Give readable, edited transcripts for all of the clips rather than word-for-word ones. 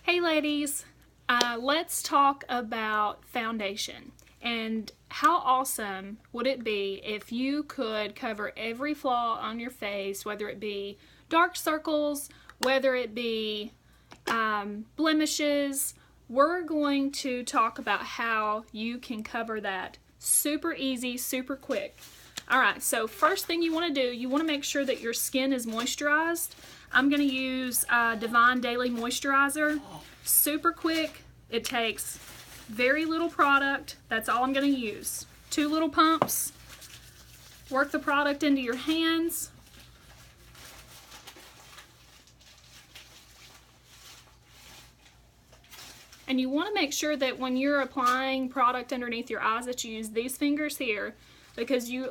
Hey ladies, let's talk about foundation and how awesome would it be if you could cover every flaw on your face, whether it be dark circles, whether it be blemishes. We're going to talk about how you can cover that super easy, super quick. Alright, so first thing you want to do, you want to make sure that your skin is moisturized. I'm going to use Divine Daily Moisturizer. Super quick. It takes very little product. That's all I'm going to use. 2 little pumps. Work the product into your hands. And you want to make sure that when you're applying product underneath your eyes that you use these fingers here, because you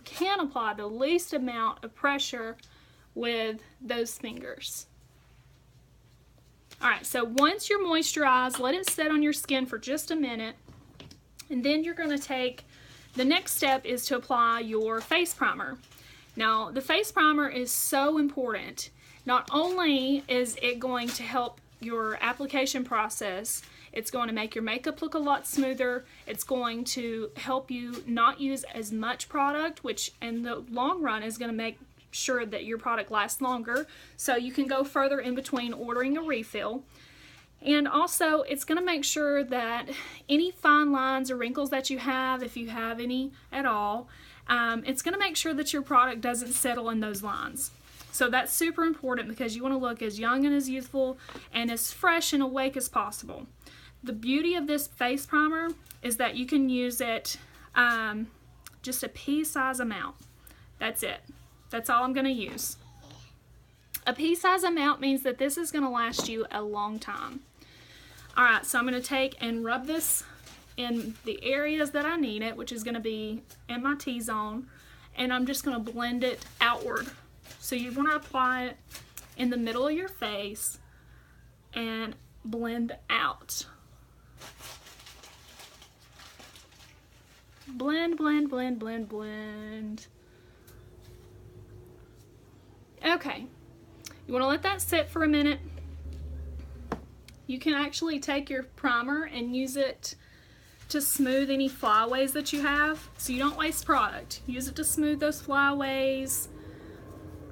can apply the least amount of pressure with those fingers. Alright, so once you're moisturized, let it set on your skin for just a minute, and then you're going to take, the next step is to apply your face primer. Now, the face primer is so important. Not only is it going to help your application process, it's going to make your makeup look a lot smoother. It's going to help you not use as much product, which in the long run is going to make sure that your product lasts longer, so you can go further in between ordering a refill. And also, it's going to make sure that any fine lines or wrinkles that you have, if you have any at all, it's going to make sure that your product doesn't settle in those lines. So that's super important because you want to look as young and as youthful and as fresh and awake as possible. The beauty of this face primer is that you can use it just a pea-size amount. That's it. That's all I'm going to use. A pea-size amount means that this is going to last you a long time. Alright, so I'm going to take and rub this in the areas that I need it, which is going to be in my T-zone, and I'm just going to blend it outward. So you want to apply it in the middle of your face and blend out. Blend, blend, blend, blend, blend. Okay, you want to let that sit for a minute. You can actually take your primer and use it to smooth any flyaways that you have, so you don't waste product. Use it to smooth those flyaways.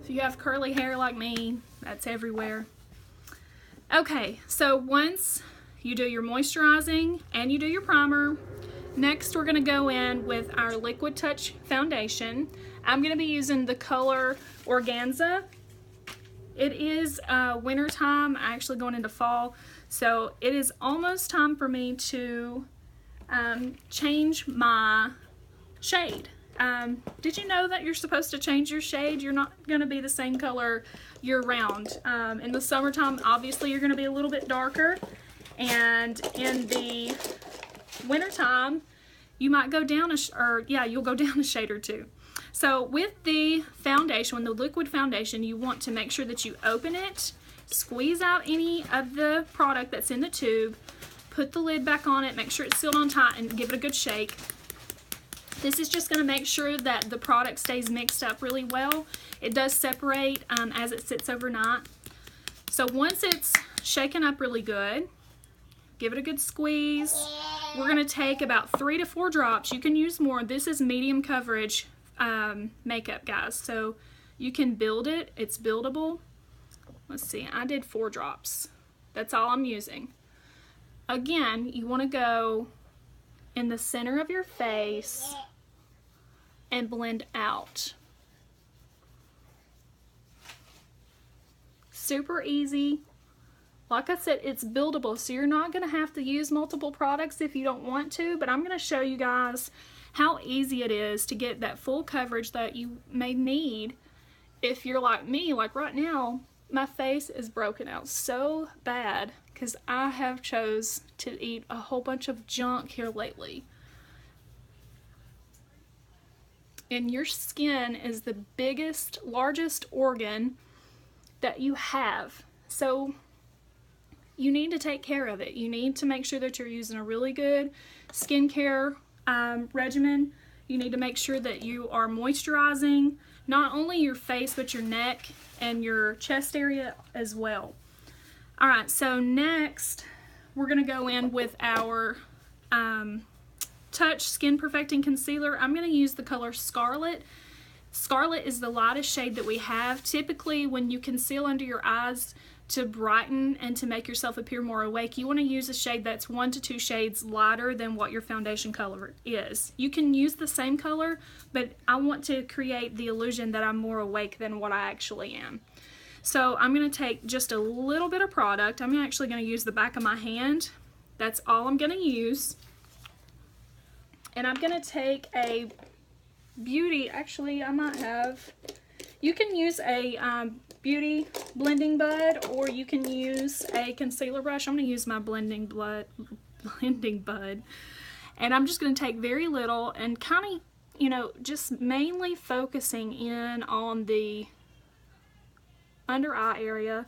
If you have curly hair like me, that's everywhere. Okay, so once you do your moisturizing and you do your primer, next we're going to go in with our Liquid Touch foundation. I'm going to be using the color Organza. It is winter time, actually going into fall, so it is almost time for me to change my shade. Did you know that you're supposed to change your shade? You're not going to be the same color year-round. In the summertime, obviously, you're going to be a little bit darker, and in the wintertime, you might go down you'll go down a shade or two. So with the foundation, with the liquid foundation, you want to make sure that you open it, squeeze out any of the product that's in the tube, put the lid back on it, make sure it's sealed on tight, and give it a good shake. This is just going to make sure that the product stays mixed up really well. It does separate as it sits overnight. So once it's shaken up really good, give it a good squeeze. We're going to take about 3 to 4 drops. You can use more. This is medium coverage makeup, guys, so you can build it. It's buildable. Let's see, I did 4 drops. That's all I'm using. Again, you want to go in the center of your face and blend out. Super easy. Like I said, it's buildable, so you're not going to have to use multiple products if you don't want to, but I'm going to show you guys how easy it is to get that full coverage that you may need if you're like me. Like right now, my face is broken out so bad because I have chose to eat a whole bunch of junk here lately. And your skin is the biggest, largest organ that you have. So you need to take care of it. You need to make sure that you're using a really good skincare regimen. You need to make sure that you are moisturizing not only your face but your neck and your chest area as well. Alright, so next we're going to go in with our Touch Skin Perfecting Concealer. I'm going to use the color Scarlet. Scarlet is the lightest shade that we have. Typically, when you conceal under your eyes to brighten and to make yourself appear more awake, you want to use a shade that's 1 to 2 shades lighter than what your foundation color is. You can use the same color, but I want to create the illusion that I'm more awake than what I actually am. So I'm going to take just a little bit of product. I'm actually going to use the back of my hand. That's all I'm going to use. And I'm going to take a beauty, actually I might have, you can use a beauty blending bud, or you can use a concealer brush. I'm going to use my blending bud, and I'm just going to take very little and kind of, you know, just mainly focusing in on the under eye area,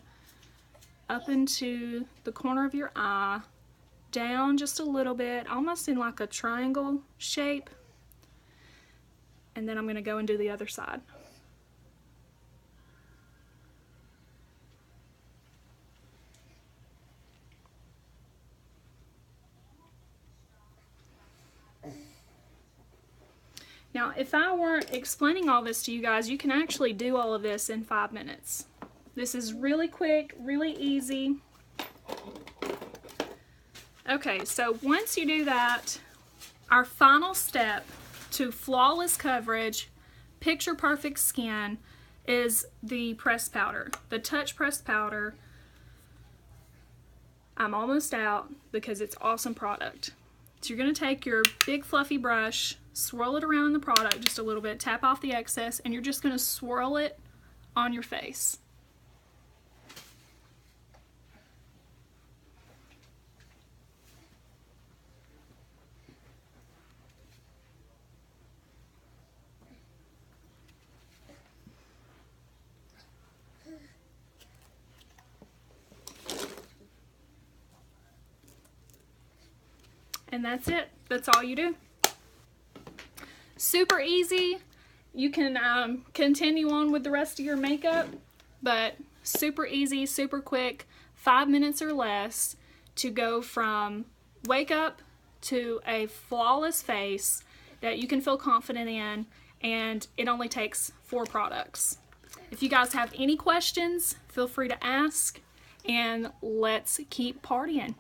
up into the corner of your eye, down just a little bit, almost in like a triangle shape. And then I'm going to go and do the other side. Now, if I weren't explaining all this to you guys, you can actually do all of this in 5 minutes. This is really quick, really easy. Okay, so once you do that, our final step to flawless coverage, picture perfect skin, is the pressed powder, the Touch pressed powder. I'm almost out because it's awesome product. So you're going to take your big fluffy brush, swirl it around in the product just a little bit, tap off the excess, and you're just going to swirl it on your face. And that's it. That's all you do. Super easy. You can continue on with the rest of your makeup, but super easy, super quick, 5 minutes or less to go from wake up to a flawless face that you can feel confident in, and it only takes 4 products. If you guys have any questions, feel free to ask, and let's keep partying.